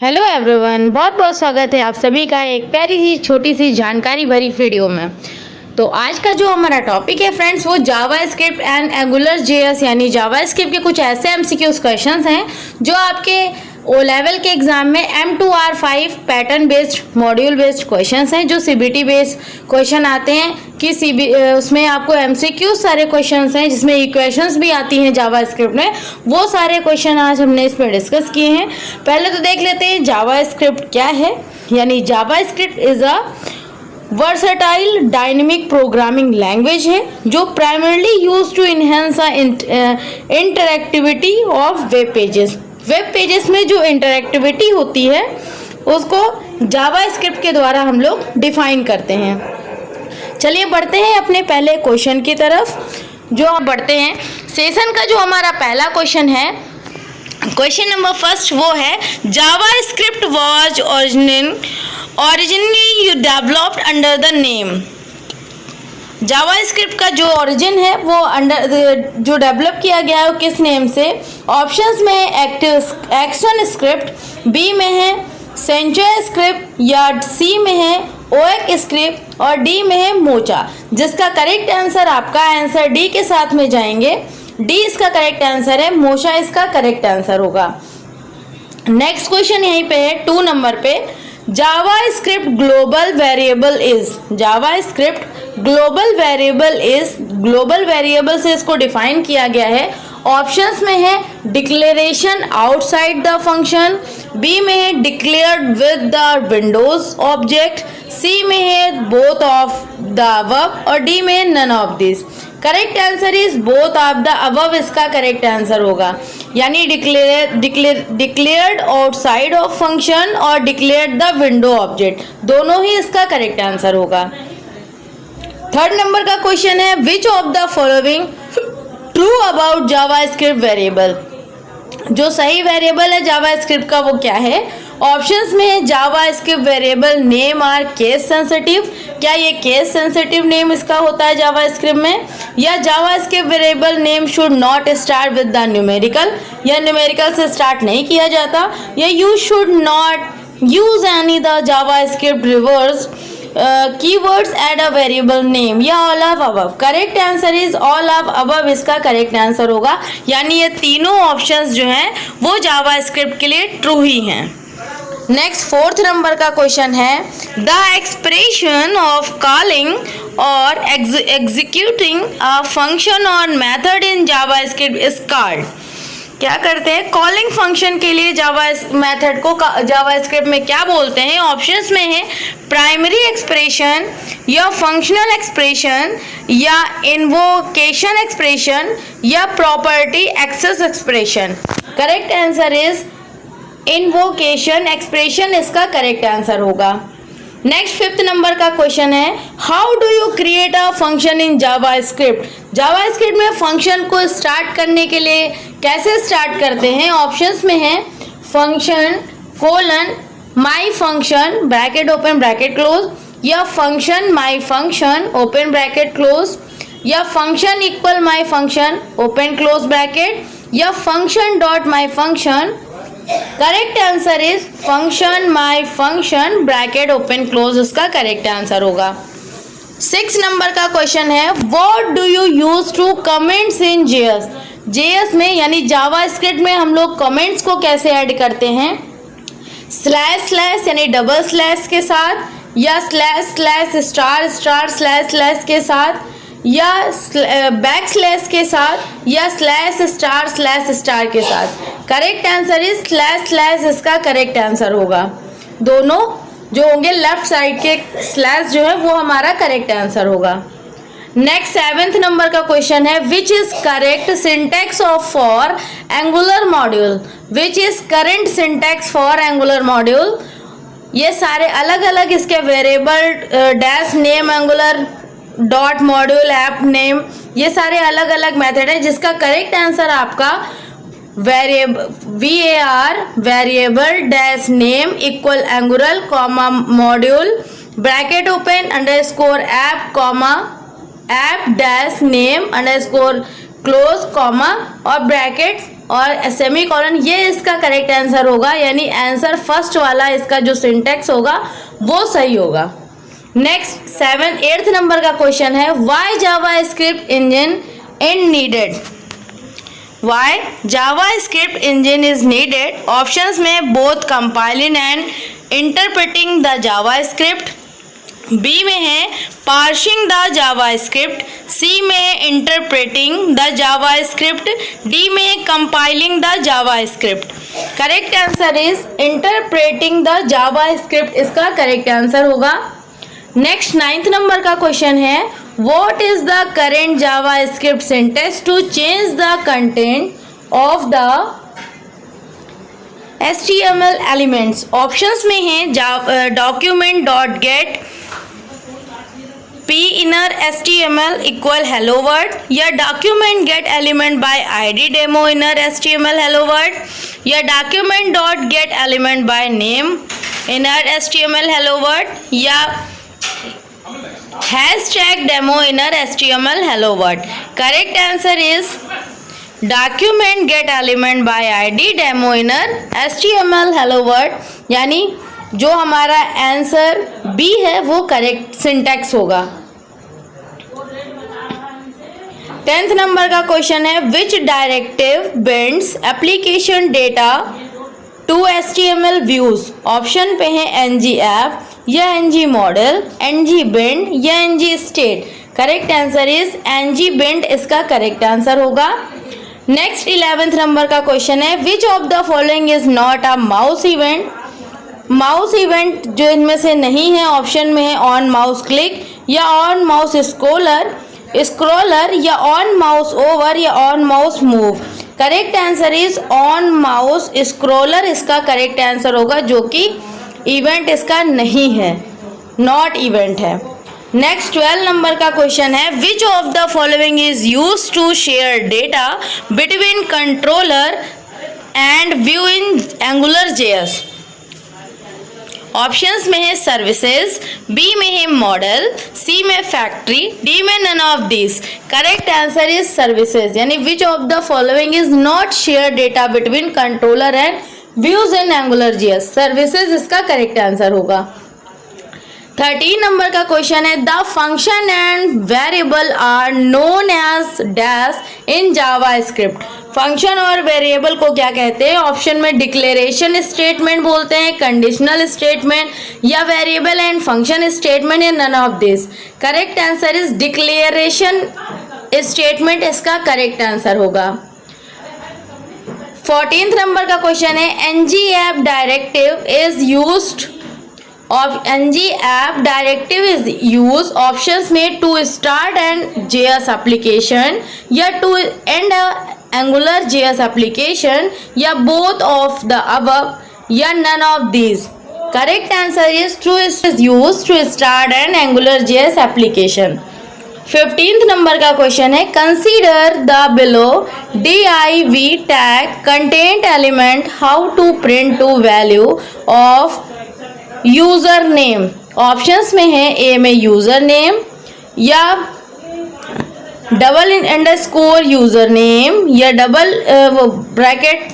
Hello everyone, बहुत बहुत स्वागत है आप सभी का एक प्यारी सी छोटी सी जानकारी भरी वीडियो में। तो आज का जो हमारा टॉपिक है फ्रेंड्स, वो जावा स्क्रिप्ट एंड एंगुलर जेएस यानी जावा स्क्रिप्ट के कुछ ऐसे एमसीक्यूज क्वेश्चंस हैं जो आपके ओ लेवल के एग्जाम में M2R5 pattern based module based questions हैं, जो सीबीटी बेस्ड क्वेश्चन आते हैं कि उसमें आपको एमसीक्यू सारे क्वेश्चंस हैं जिसमें इक्वेशंस भी आती हैं जावा स्क्रिप्ट में। वो सारे क्वेश्चन आज हमने इसमें डिस्कस किए हैं। पहले तो देख लेते हैं जावा स्क्रिप्ट क्या है। यानी JavaScript is a versatile dynamic programming language है जो primarily use to enhance interactivity of web pages. Web pages में जो इंटरएक्टिविटी होती है उसको जावा स्क्रिप्ट के द्वारा हम लोग डिफाइन करते हैं। चलिए बढ़ते हैं अपने पहले क्वेश्चन की तरफ। जो हम बढ़ते हैं सेशन का जो हमारा पहला क्वेश्चन है, क्वेश्चन नंबर फर्स्ट, वो है JavaScript was originally developed under the name। JavaScript का जो ओरिजिन है वो जो डेवलप किया गया है वो किस नेम से? ऑप्शंस में है एक्शन स्क्रिप्ट, बी में है सेंचुरी स्क्रिप्ट, या सी में है ओएक स्क्रिप्ट और डी में है मोचा। जिसका करेक्ट आंसर, आपका आंसर डी के साथ में जाएंगे। डी इसका करेक्ट आंसर है, मोचा इसका करेक्ट आंसर होगा। नेक्स्ट क्वेश्चन यहीं पे है 2 नंबर पे, JavaScript global variable is. JavaScript global variable is, global variable से इसको डिफाइन किया गया है। ऑप्शंस में है declaration outside the function, B में है declared with the windows object, C में है बोथ ऑफ द अबव और डी में है none of this. Correct answer is both of the above इसका करेक्ट आंसर होगा। यानी डिक्लेयर्ड आउटसाइड ऑफ फंक्शन और डिक्लेयर्ड द विंडो ऑब्जेक्ट, दोनों ही इसका करेक्ट आंसर होगा। 3rd नंबर का क्वेश्चन है which of the following true about Java script variable. जो सही वेरिएबल है जावा स्क्रिप्ट का वो क्या है? ऑप्शंस में है JavaScript variable name are case sensitive, क्या ये केस सेंसिटिव नेम इसका होता है जावा स्क्रिप्ट में? या JavaScript variable name should not start with the numerical, या न्यूमेरिकल से स्टार्ट नहीं किया जाता, या you should not use any the JavaScript reverse keywords at a variable name, या all of above. Correct answer is all of above इसका correct answer होगा। यानी ये तीनों ऑप्शंस जो हैं वो जावा स्क्रिप्ट के लिए ट्रू ही हैं। नेक्स्ट 4th नंबर का क्वेश्चन है द एक्सप्रेशन ऑफ कॉलिंग और एग्जीक्यूटिंग अ फंक्शन और method in JavaScript is called. क्या करते हैं? कॉलिंग फंक्शन के लिए जावा मेथड को जावा स्क्रिप्ट में क्या बोलते हैं? ऑप्शंस में है प्राइमरी एक्सप्रेशन, या फंक्शनल एक्सप्रेशन, या इन्वोकेशन एक्सप्रेशन, या property access expression. Correct answer is invocation expression इसका करेक्ट आंसर होगा। नेक्स्ट 5th नंबर का क्वेश्चन है how do you create a function in JavaScript. JavaScript में function को start करने के लिए कैसे स्टार्ट करते हैं? ऑप्शंस में है function colon my function bracket open bracket close, या function my function open bracket close, या function equal my function open close bracket, या function dot my function. Correct answer is function my function bracket open close इसका correct answer होगा। 6 number का question है what do you use to comments in JS. JS में यानी JavaScript में हम लोग कमेंट्स को कैसे ऐड करते हैं? स्लैश स्लैश यानी डबल स्लैश के साथ, या slash slash star star slash slash के साथ, या बैक स्लैश के साथ, या स्लैश स्टार के साथ। Correct answer is slash slash इसका करेक्ट आंसर होगा। दोनों जो होंगे लेफ्ट साइड के स्लैश जो है वो हमारा करेक्ट आंसर होगा। नेक्स्ट 7th नंबर का क्वेश्चन है which is correct syntax of for angular module. Which is current syntax for angular module. ये सारे अलग अलग इसके variable dash name angular dot module app name, ये सारे अलग अलग मेथड है जिसका करेक्ट आंसर आपका VAR variable dash name equal angular comma module bracket open underscore app comma app dash name underscore close comma और ब्रैकेट और semicolon, ये इसका करेक्ट आंसर होगा, यानी आंसर फर्स्ट वाला इसका जो सिंटेक्स होगा वो सही होगा। नेक्स्ट 8th नंबर का क्वेश्चन है, why JavaScript engine is needed. Why JavaScript engine is needed. Options में both compiling and interpreting the JavaScript, B में है पार्सिंग द जावास्क्रिप्ट, सी में है इंटरप्रेटिंग द जावास्क्रिप्ट, डी में है compiling the JavaScript. Correct answer is interpreting the JavaScript, इसका correct answer होगा। Next 9th number का क्वेश्चन है, what is the current JavaScript syntax to change the content of the HTML elements. Options में है document dot get P inner HTML equal hello world, या document get element by ID demo inner HTML hello world, या document dot get element by name inner HTML hello world, या hashtag demo inner HTML hello word. Correct answer is document get element by ID demo inner HTML hello word, यानी जो हमारा answer B है वो correct syntax होगा। 10th number का question है, which directive binds application data to HTML views. Option पे है ng ऐप, या ng मॉडल, ng बिंड, या ng state. Correct answer is ng bind, इसका करेक्ट आंसर होगा। नेक्स्ट 11th नंबर का क्वेश्चन है, which of the following is not a mouse event. Mouse event जो इनमें से नहीं है, ऑप्शन में है ऑन माउस क्लिक, या ऑन माउस स्क्रोलर, या ऑन माउस ओवर, या on mouse move. Correct answer is on mouse scroller, इसका करेक्ट आंसर होगा, जो कि इवेंट इसका नहीं है, नॉट इवेंट है। नेक्स्ट 12 नंबर का क्वेश्चन है, which of the following is use to share data between controller and view in AngularJS। Options में है सर्विसेज, बी में है मॉडल, सी में फैक्ट्री, डी में none of this. Correct answer is services, यानी which of the following is not share data between controller and views in AngularJS। Services इसका correct answer होगा। 13 number का question है, the function and variable are known as dash in JavaScript. Function और variable को क्या कहते हैं? Option में डिक्लेरेशन स्टेटमेंट बोलते हैं, कंडीशनल स्टेटमेंट, या वेरिएबल एंड फंक्शन स्टेटमेंट, या none of this. Correct answer is declaration statement, इसका करेक्ट आंसर होगा। 14th नंबर का क्वेश्चन है, ng app directive is used. ng app directive is use options में to start and JS application, या to end AngularJS application, या both of the above, या none of these. Correct answer is to is use to start and AngularJS application. 15th number का question है, consider the below div tag content element how to print to value of user name. Options में है A में user name, या double underscore user name, या double bracket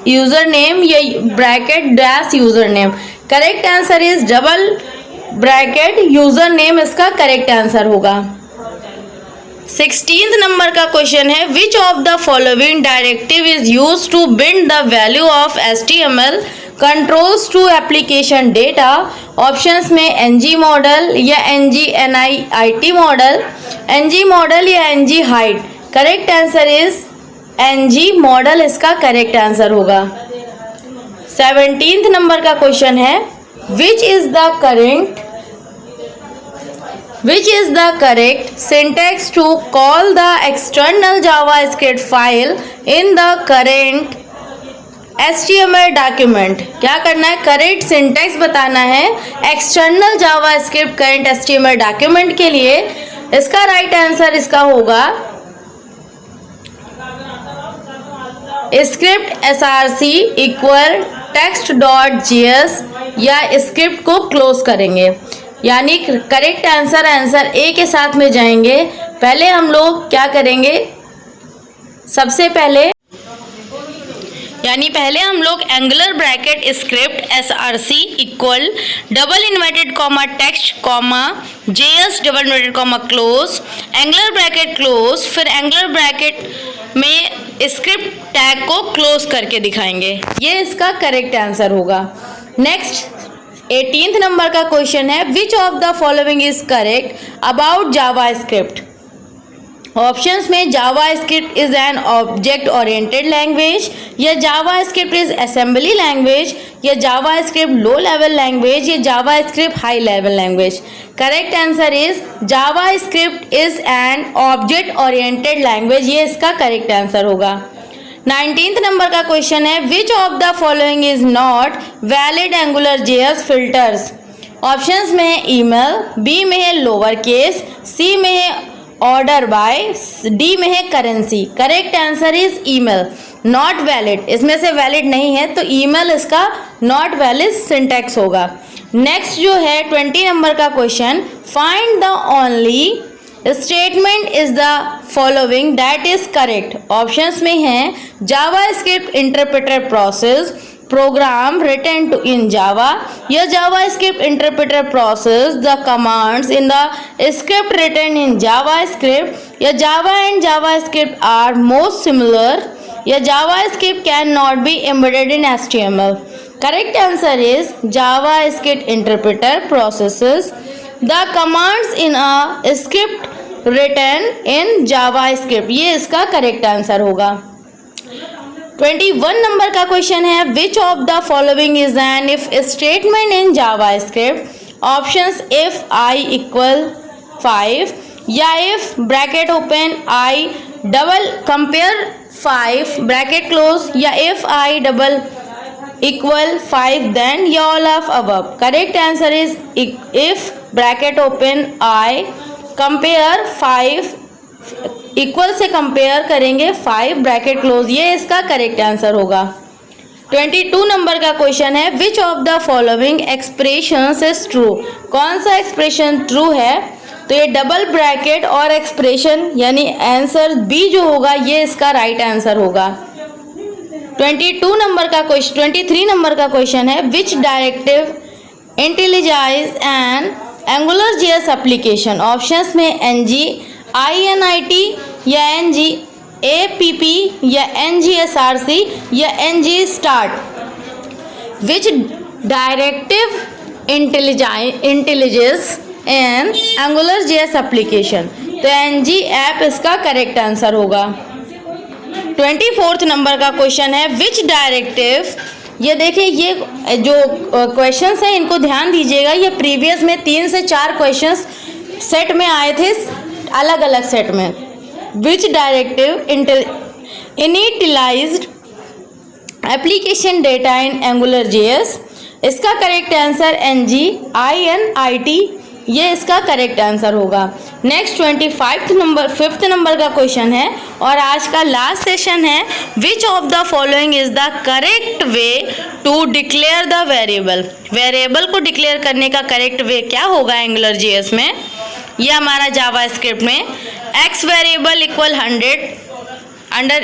user name, या bracket dash user name. Correct answer is double bracket user name, इसका correct answer होगा। 16th number का question है, which of the following directive is use to bind the value of HTML controls to application data. Options में ng model, या NIT model, ng model, या ng height. Correct answer is ng model, इसका correct answer होगा। 17th number का question है, which is the correct syntax to call the external JavaScript file in the current HTML document. क्या करना है? Correct syntax बताना है external JavaScript current HTML document के लिए। इसका राइट आंसर इसका होगा script src equal text dot JS, या स्क्रिप्ट को क्लोज करेंगे, यानी करेक्ट आंसर ए के साथ में जाएंगे। पहले हम लोग क्या करेंगे, सबसे पहले यानी पहले हम लोग angular bracket script SRC equal double inverted comma text comma JS double inverted comma close, angular bracket close, फिर एंगुलर ब्रैकेट में स्क्रिप्ट टैग को क्लोज करके दिखाएंगे। ये इसका करेक्ट आंसर होगा। नेक्स्ट 18th नंबर का क्वेश्चन है, which of the following is correct about JavaScript. Options में JavaScript is an object oriented language, या जावास्क्रिप्ट इज असेंबली लैंग्वेज, या जावास्क्रिप्ट लो लेवल लैंग्वेज, या JavaScript high level language. Correct answer is JavaScript is an object oriented language. ये इसका correct answer होगा। 19th number का question है, which of the following is not valid angular JS filters. Options में है email, B में है lower case, सी में है ऑर्डर बाय, डी में है currency. Correct answer is email, not valid. इसमें से वैलिड नहीं है तो ईमेल इसका नॉट वैलिड सिंटैक्स होगा। नेक्स्ट जो है 20 नंबर का question, find the only statement is the following that is correct. Options में है JavaScript interpreter process program written in Java, या JavaScript interpreter process the commands in the script written in JavaScript, या Java and JavaScript are most similar, या JavaScript cannot be embedded in HTML. Correct answer is JavaScript interpreter processes the commands in a script written in JavaScript. ये इसका correct answer होगा। 21 number का question है, which of the following is an if statement in JavaScript. Options if I equal 5, या if bracket open I double compare 5 bracket close, या if I double equal 5 then, या all of above. Correct answer is if bracket open I compare 5 equal से compare करेंगे 5 bracket close. ये इसका correct answer होगा। 22 number का question है, which of the following expressions is true. कौन सा एक्सप्रेशन ट्रू है। तो ये डबल ब्रैकेट और एक्सप्रेशन यानी आंसर बी जो होगा ये इसका राइट आंसर होगा। 23 नंबर का क्वेश्चन है, which directive initialises an angular JS application. Options में NG INIT, या NG APP, या NG SRC, या NG start। विच directive intelligence N angular JS application. तो NG ऐप इसका करेक्ट आंसर होगा। 24th नंबर का क्वेश्चन है, विच डायरेक्टिव। ये देखिए ये जो क्वेश्चंस हैं इनको ध्यान दीजिएगा, ये प्रीवियस में 3 से 4 क्वेश्चंस सेट में आए थे, अलग अलग सेट में। Which directive initialized application data in Angular JS। इसका करेक्ट आंसर NG INIT, ये इसका करेक्ट आंसर होगा। नेक्स्ट 5th नंबर का क्वेश्चन है और आज का लास्ट सेशन है, which of the following is the correct way to declare the variable. Variable को डिक्लेयर करने का करेक्ट वे क्या होगा एंगुलर JS में या हमारा जावास्क्रिप्ट में। x variable equal 100 under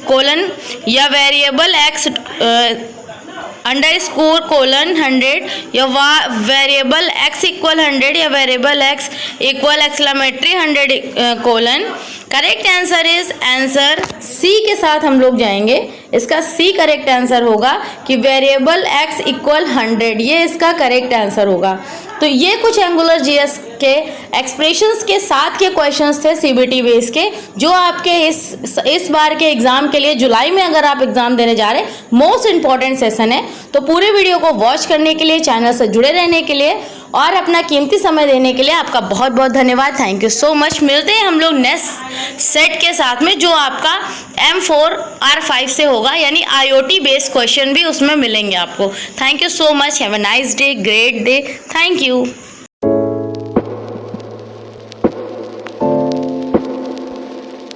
colon, या वेरिएबल x अंडरस्कोर कोलन 100, या वेरिएबल x इक्वल 100, या variable x equal exclamatory 100 colon. Correct answer is answer C के साथ हम लोग जाएंगे। इसका सी करेक्ट आंसर होगा कि वेरिएबल x इक्वल 100, ये इसका करेक्ट आंसर होगा। तो ये कुछ एंगुलर JS के एक्सप्रेशंस के साथ के क्वेश्चंस थे CBT बेस के, जो आपके इस बार के एग्जाम के लिए जुलाई में अगर आप एग्जाम देने जा रहे हैं मोस्ट इंपॉर्टेंट सेशन है। तो पूरे वीडियो को वॉच करने के लिए, चैनल से जुड़े रहने के लिए और अपना कीमती समय देने के लिए आपका बहुत बहुत धन्यवाद। Thank you so much. मिलते हैं हम लोग नेक्स्ट सेट के साथ में, जो आपका M4 R5 से होगा, यानी IoT बेस्ड क्वेश्चन भी उसमें मिलेंगे आपको। Thank you so much. Have a nice day, great day. Thank you.